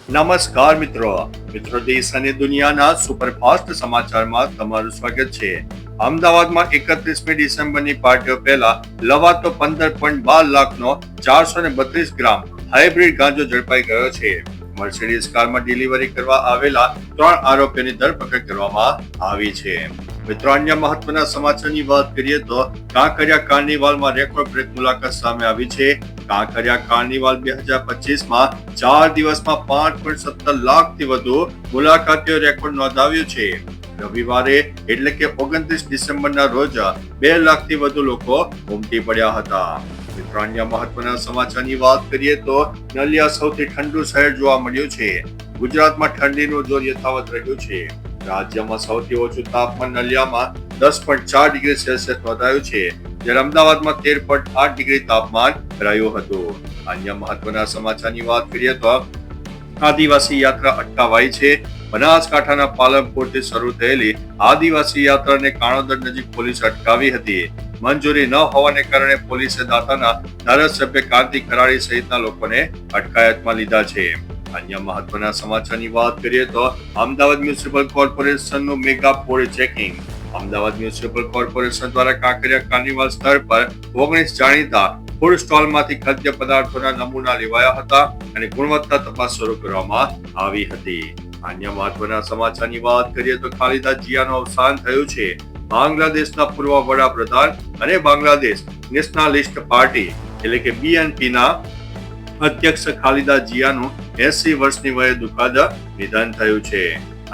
નમસ્કાર મિત્રો દેશ અને દુનિયાના સુપરફાસ્ટ સમાચારમાં તમારું સ્વાગત છે। અમદાવાદમાં 31મી ડિસેમ્બરની પાર્ટીઓ પહેલા લવાતો 15.12 લાખનો 432 ગ્રામ હાઇબ્રિડ ગાંજો ઝડપાઈ ગયો છે। મર્સિડીઝ કારમાં ડિલિવરી કરવા આવેલા 3 આરોપીઓની ધરપકડ કરવામાં આવી છે। મિત્રો અન્ય મહત્વના સમાચારની વાત કરીએ તો કાંકરિયા કાર્નિવાલમાં રેકોર્ડ બ્રેક મુલાકાત સામે આવી છે। કાંકરિયા કાર્નિવાલ 2025માં 4 દિવસમાં 5.17 લાખથી વધુ મુલાકાતીઓ રેકોર્ડ નોંધાવ્યો છે। રવિવારે એટલે કે 29 ડિસેમ્બરના રોજ 2 લાખથી વધુ લોકો ઉમટી પડ્યા હતા। મિત્રો અન્ય મહત્વના સમાચારની વાત કરીએ તો નલિયા સૌથી ઠંડુ શહેર જોવા મળ્યું છે। ગુજરાતમાં ઠંડીનું જોર યથાવત રહ્યું છે। રાજ્યમાં સૌથી ઓછું તાપમાન નલિયામાં 10.4 ડિગ્રી સેલ્સિયસ નોંધાયું છે, જ્યારે અમદાવાદમાં 13.8 ડિગ્રી તાપમાન રહ્યું હતું। અન્ય મહત્વના સમાચારની વાત કરીએ તો આદિવાસી યાત્રા અટકાવાઈ છે। બનાસકાંઠાના પાલનપુરથી શરૂ થયેલી આદિવાસી યાત્રાને કાણોદર નજીક પોલીસ અટકાવી હતી। મંજૂરી ન હોવાને કારણે પોલીસે દાતાના ધારાસભ્ય કાંતિ ખરાડી સહિતના લોકોને અટકાયતમાં લીધા છે। અન્ય મહત્વના સમાચારની વાત કરીએ તો અમદાવાદ મ્યુનિસિપલ કોર્પોરેશનનું mega food checking. Ahmedabad municipal corporation દ્વારા કાંકરિયા કાર્નિવાલ સ્થળ પર 19 જાણીતા ફૂડ સ્ટોલમાંથી ખાદ્ય પદાર્થોના નમૂના લેવાયા હતા અને ગુણવત્તા તપાસ શરૂ કરવામાં આવી હતી। અન્ય મહત્વના સમાચારની વાત કરીએ તો ખાલિદા જિયાનું અવસાન થયું છે। બાંગ્લાદેશના પૂર્વ વડાપ્રધાન અને બાંગ્લાદેશ નેશનાલિસ્ટ પાર્ટી એટલે કે BNP ના અધ્યક્ષ ખાલિદા જિયાનું 80 વર્ષની વયે દુઃખદ નિધન થયું છે।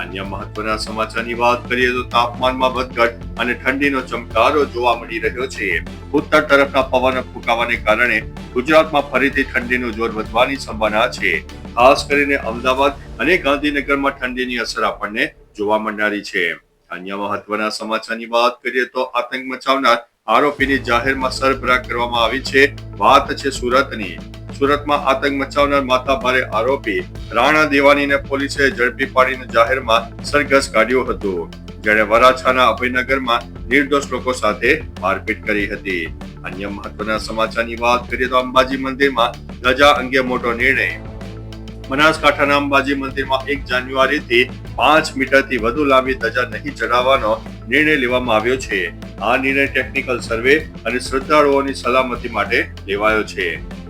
અન્ય મહત્વના સમાચારની વાત કરીએ તો તાપમાનમાં વધઘટ અને ઠંડીનો ચમકારો જોવા મળી રહ્યો છે। ઉત્તર તરફના પવન ફૂંકાવાને કારણે ગુજરાતમાં ફરીથી ઠંડીનું જોર વધવાની સંભાવના છે। ખાસ કરીને અમદાવાદ અને ગાંધીનગરમાં ઠંડીની અસર આપણને જોવા મળનારી છે। અન્ય મહત્વના સમાચારની વાત કરીએ તો આતંક મચાવનાર આરોપીની જાહેરમાં સરભરા કરવામાં આવી છે। વાત છે સુરતની। સુરતમાં આતંક મચાવનાર માથાભારે આરોપી રાણા દેવાનીને પોલીસે ઝડપી પાડીને જાહેરમાં સરઘસ કાઢ્યું હતું, જ્યારે વરાછાના અભયનગરમાં નિર્દોષ લોકો સાથે મારપીટ કરી હતી। અન્ય મહત્વના સમાચારની વાત કરીએ તો અંબાજી મંદિરમાં ધજા અંગે મોટો નિર્ણય। બનાસકાંઠાના અંબાજી મંદિરમાં 1 જાન્યુઆરીથી 5 મીટરથી વધુ લાંબી ધજા નહીં ચડાવવાનો નિર્ણય લેવામાં આવ્યો છે। આ નિર્ણય ટેકનિકલ સર્વે અને શ્રદ્ધાળુઓની સલામતી માટે લેવાયો છે।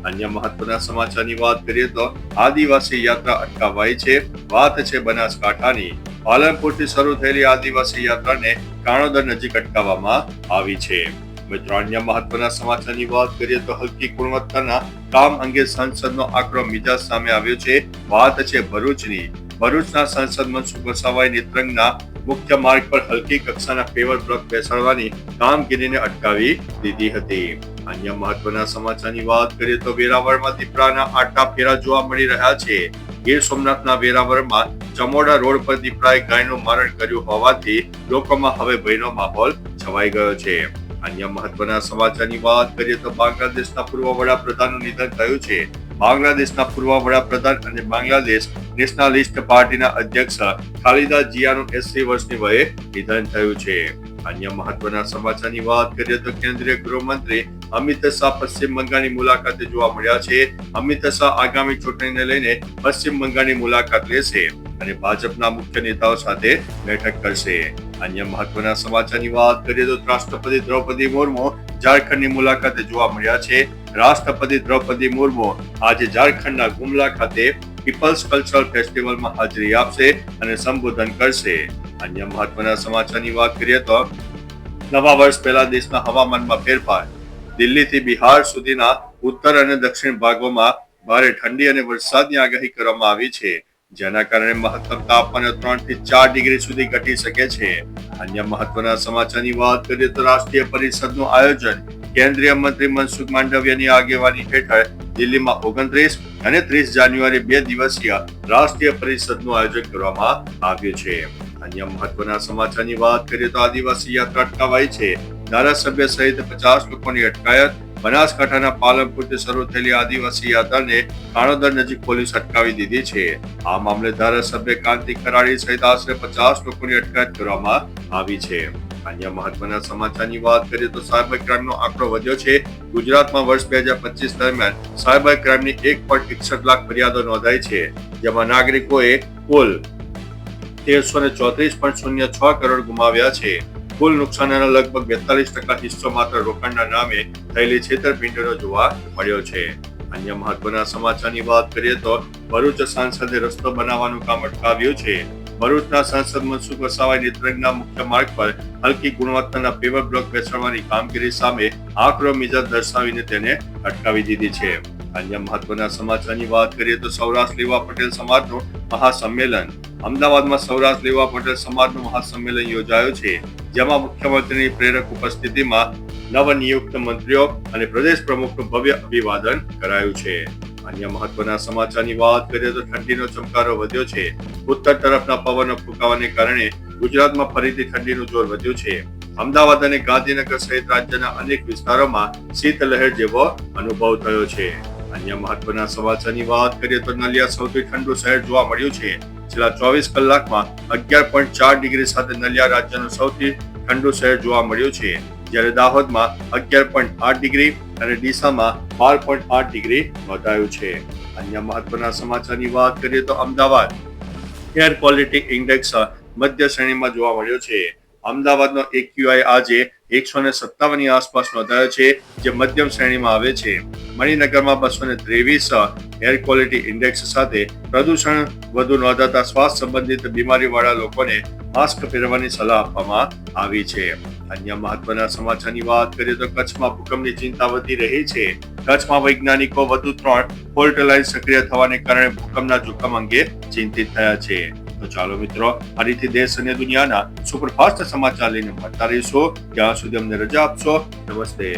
અન્ય મહત્વના સમાચારની વાત કરીએ તો આદિવાસી યાત્રા અટકાવાઈ છે। વાત છે બનાસકાંઠાની। પાલનપુરથી શરૂ થયેલી આદિવાસી યાત્રાને કાણોદર નજીક અટકાવવામાં આવી છે। મિત્રો અન્ય મહત્વના સમાચારની વાત કરીએ તો હલકી ગુણવત્તાના કામ અંગે સંસદનો આકરો મિજાજ સામે આવ્યો છે। વાત છે ભરૂચની। ભરૂચના સાંસદ મનસુખ વસાવાએ નેત્રંગના મુખ્ય માર્ગ પર હલકી કક્ષાના પેવર બ્લોક બેસાડવાની કામગીરીને અટકાવી દીધી હતી। અન્ય મહત્વના સમાચારની વાત કરીએ તો વેરાવળમાં દીપડાના આટા ફેરા જોવા મળી રહ્યા છે। ગીર સોમનાથના વેરાવળમાં ચમોડા રોડ પર દીપડાએ ગાયનું મારણ કર્યું હોવાથી લોકોમાં હવે ભયનો માહોલ છવાઈ ગયો છે। અન્ય મહત્વના સમાચારની વાત કરીએ તો બાંગ્લાદેશના પૂર્વ વડાપ્રધાનનું નિધન થયું છે। બાંગ્લાદેશના પૂર્વ વડાપ્રધાન અને બાંગ્લાદેશ નેશનાલિસ્ટ પાર્ટીના અધ્યક્ષ ખાલિદા જિયાનું 80 વર્ષની વયે નિધન થયું છે। અન્ય મહત્વના સમાચારની વાત કરીએ તો કેન્દ્રીય ગૃહમંત્રી અમિત શાહ પશ્ચિમ બંગાળની મુલાકાતે જોવા મળ્યા છે। અમિત શાહ આગામી ચૂંટણીને લઈને પશ્ચિમ બંગાળની મુલાકાત લેશે અને ભાજપના મુખ્ય નેતાઓ સાથે બેઠક કરશે। અન્ય મહત્વના સમાચારની વાત કરીએ તો રાષ્ટ્રપતિ દ્રૌપદી મુર્મુ ઝારખંડની મુલાકાતે જોવા મળ્યા છે। રાષ્ટ્રપતિ દ્રૌપદી મુર્મુ આજે ઝારખંડના ગુમલા ખાતે પીપલ્સ કલ્ચરલ ફેસ્ટિવલમાં હાજરી આપશે અને સંબોધન કરશે। અન્ય મહત્વના સમાચારની વાત કરીએ તો નવા વર્ષ પહેલા દેશના હવામાનમાં ફેરફાર। દિલ્હીથી બિહાર સુધીના ઉત્તર અને દક્ષિણ ભાગોમાં ભારે ઠંડી અને વરસાદની આગાહી કરવામાં આવી છે, જેના કારણે મહત્તમ તાપમાન 3 થી 4 ડિગ્રી સુધી ઘટી શકે છે। અન્ય મહત્વના સમાચારની વાત કરીએ તો રાષ્ટ્રીય પરિષદનું આયોજન કેન્દ્રીય મંત્રી મનસુખ માંડવિયાની આગેવાની હેઠળ દિલ્હીમાં 29 અને 30 જાન્યુઆરી 2 દિવસીય રાષ્ટ્રીય પરિષદનું આયોજન કરવામાં આવ્યું છે। અન્ય મહત્વના સમાચારની વાત કરીએ તો આદિવાસી યાત્રા અટકાવાઈ છે। ધારાસભ્ય સહિત 50 લોકોની અટકાયત। બનાસકાંઠાના પાલનપુરથી શરૂ થયેલી આદિવાસી યાત્રાને કાણોદર નજીક પોલીસ અટકાવી દીધી છે। આ મામલે ધારાસભ્ય કાંતિ ખરાડી સહિત આશરે 50 લોકોની અટકાયત કરવામાં આવી છે। અન્ય મહત્વના સમાચારની વાત કરીએ તો સાયબર ક્રાઇમનો આંકડો વધ્યો છે. ગુજરાતમાં વર્ષ 2025 દરમિયાન સાયબર ક્રાઇમની 1.61 લાખ ફરિયાદો નોંધાઈ છે, જેમાં નાગરિકોએ કુલ 1334.06 કરોડ ગુમાવ્યા છે. કુલ નુકસાનના લગભગ 42% હિસ્સો માત્ર રોકાણના નામે થયેલી છેતરપિંડીનો જોવા મળ્યો છે. અન્ય મહત્વના સમાચારની વાત કરીએ તો ભરૂચ સાંસદે રસ્તો બનાવવાનું કામ અટકાવ્યું છે. ભરૂચના સાંસદ મનસુખ વસાવાએ નેત્રંગના મુખ્ય માર્ગ પર હલકી ગુણવત્તાના પેવર બ્લોક બેસાડવાની કામગીરી સામે આકરો મિજાજ દર્શાવીને તેને અટકાવી દીધી છે. અન્ય મહત્વના સમાચારની વાત કરીએ તો સૌરાષ્ટ્ર લેવા પટેલ સમાજનું મહાસંમેલન. અમદાવાદમાં સૌરાષ્ટ્ર લેવા પટેલ સમાજનું મહાસંમેલન યોજાયું છે, જેમાં મુખ્યમંત્રીની પ્રેરક ઉપસ્થિતિમાં નવનિયુક્ત મંત્રીઓ અને પ્રદેશ પ્રમુખનું ભવ્ય અભિવાદન કરાયું છે. અન્ય મહત્વના સમાચારની વાત કરીએ તો ઠંડીનો ચમકારો વધ્યો છે. ઉત્તર તરફના પવનો ફૂંકાવાને કારણે ગુજરાતમાં ફરીથી ઠંડીનું જોર વધ્યું છે. અમદાવાદ અને ગાંધીનગર સહિત રાજ્યના અનેક વિસ્તારોમાં શીતલહેર જેવો અનુભવ થયો છે. અન્ય મહત્વના સમાચારની વાત કરીએ તો નલિયા સૌથી ઠંડુ શહેર જોવા મળ્યું છે. છેલ્લા 24 કલાકમાં 11.4 ડિગ્રી સાથે નલિયા રાજ્યનું સૌથી ઠંડુ શહેર જોવા મળ્યું છે, જ્યારે દાહોદમાં 11.8 ડિગ્રી અને ડીસામાં 12.8 ડિગ્રી નોંધાયું છે. અન્ય મહત્વના સમાચારની વાત કરીએ તો અમદાવાદ એર ક્વોલિટી ઇન્ડેક્સ મધ્ય શ્રેણીમાં જોવા મળ્યો છે. અમદાવાદનો AQI આજે 157 ની આસપાસ નોંધાયો છે, જે મધ્યમ શ્રેણીમાં આવે છે. મણિનગરમાં 223 એર ક્વોલિટી ઇન્ડેક્સ સાથે પ્રદૂષણ વધુ નોંધાતા શ્વાસ સંબંધિત બીમારીવાળા લોકોને માસ્ક પહેરવાની સલાહ આપવામાં આવી છે. અન્ય મહત્વના સમાચારની વાત કરીએ તો કચ્છમાં ભૂકંપની ચિંતા વધી રહી છે. કચ્છમાં વૈજ્ઞાનિકો વધુ 3 ફોલ્ટ લાઇન સક્રિય થવાને કારણે ભૂકંપના જોખમ અંગે ચિંતિત થયા છે. તો ચાલો મિત્રો, આ રીતે દેશ અને દુનિયાના સુપરફાસ્ટ સમાચાર લઈને મળતા રહીશું. ત્યાં સુધી અમને રજા આપશો. નમસ્તે.